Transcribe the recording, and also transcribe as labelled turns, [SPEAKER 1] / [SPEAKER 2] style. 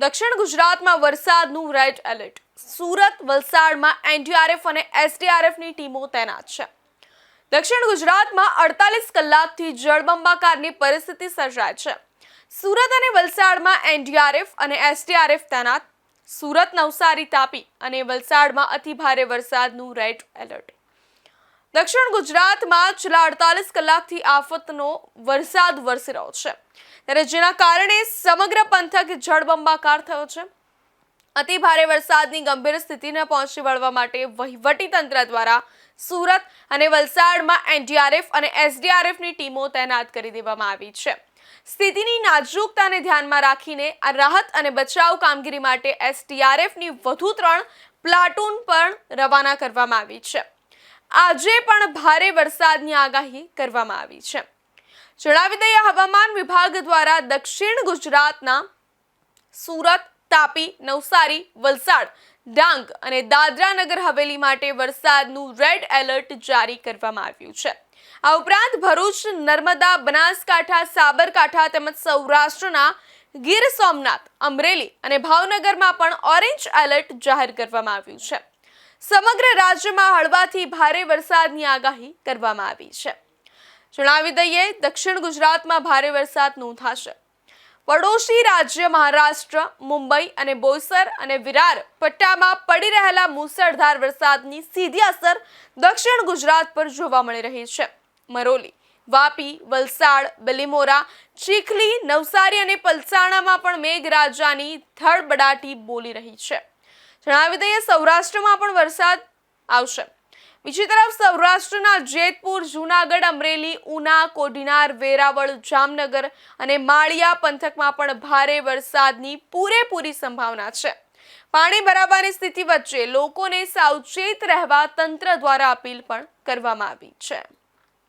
[SPEAKER 1] દક્ષિણ ગુજરાતમાં વરસાદનું રેડ એલર્ટ. સુરત, વલસાડમાં એનડીઆરએફ અને એસડીઆરએફની ટીમો તૈનાત છે. દક્ષિણ ગુજરાતમાં 48 કલાકથી જળબંબાકારની પરિસ્થિતિ સર્જાય છે. સુરત અને વલસાડમાં એનડીઆરએફ અને એસડીઆરએફ તૈનાત. સુરત, નવસારી, તાપી અને વલસાડમાં અતિભારે વરસાદનું રેડ એલર્ટ. દક્ષિણ ગુજરાતમાં છેલ્લા 48 કલાકથી આફતનો વરસાદ વરસી રહ્યો છે, ત્યારે જેના કારણે સમગ્ર પંથક જળબંબાકાર થયો છે. અતિ ભારે વરસાદની ગંભીર સ્થિતિને પહોંચી વળવા માટે વહીવટી તંત્ર દ્વારા સુરત અને વલસાડમાં એનડીઆરએફ અને એસડીઆરએફની ટીમો તૈનાત કરી દેવામાં આવી છે. સ્થિતિની નાજુકતાને ધ્યાનમાં રાખીને આ રાહત અને બચાવ કામગીરી માટે એસડીઆરએફની વધુ 3 પ્લાટૂન પણ રવાના કરવામાં આવી છે. આજે પણ ભારે વરસાદની આગાહી કરવામાં આવી છે. જણાવી દઈએ, હવામાન વિભાગ દ્વારા દક્ષિણ ગુજરાતના સુરત, તાપી, નવસારી, વલસાડ, ડાંગ અને દાદરા નગર હવેલી માટે વરસાદનું રેડ એલર્ટ જારી કરવામાં આવ્યું છે. આ ઉપરાંત ભરૂચ, નર્મદા, બનાસકાંઠા, સાબરકાંઠા તેમજ સૌરાષ્ટ્રના ગીર સોમનાથ, અમરેલી અને ભાવનગરમાં પણ ઓરેન્જ એલર્ટ જાહેર કરવામાં આવ્યું છે. સમગ્ર રાજ્યમાં હળવાથી ભારે વરસાદની આગાહી કરવામાં આવી છે. જણાવી દઈએ, દક્ષિણ ગુજરાતમાં ભારે વરસાદ નોંધાશે. પડોશી રાજ્ય મહારાષ્ટ્ર, મુંબઈ અને બોઈસર અને વિરાર પટ્ટામાં પડી રહેલા મુસળધાર વરસાદની સીધી અસર દક્ષિણ ગુજરાત પર જોવા મળી રહી છે. મરોલી, વાપી, વલસાડ, બિલીમોરા, ચીખલી, નવસારી અને પલસાણામાં પણ મેઘરાજાની ધડબડાટી બોલી રહી છે. જણાવી દઈએ, સૌરાષ્ટ્રમાં પણ વરસાદ આવશે. બીજી તરફ સૌરાષ્ટ્રના જેતપુર, જૂનાગઢ, અમરેલી, ઉના, કોડીનાર, વેરાવળ, જામનગર અને માળિયા પંથકમાં પણ ભારે વરસાદની પૂરેપૂરી સંભાવના છે. પાણી ભરાવાની સ્થિતિ વચ્ચે લોકોને સાવચેત રહેવા તંત્ર દ્વારા અપીલ પણ કરવામાં આવી છે.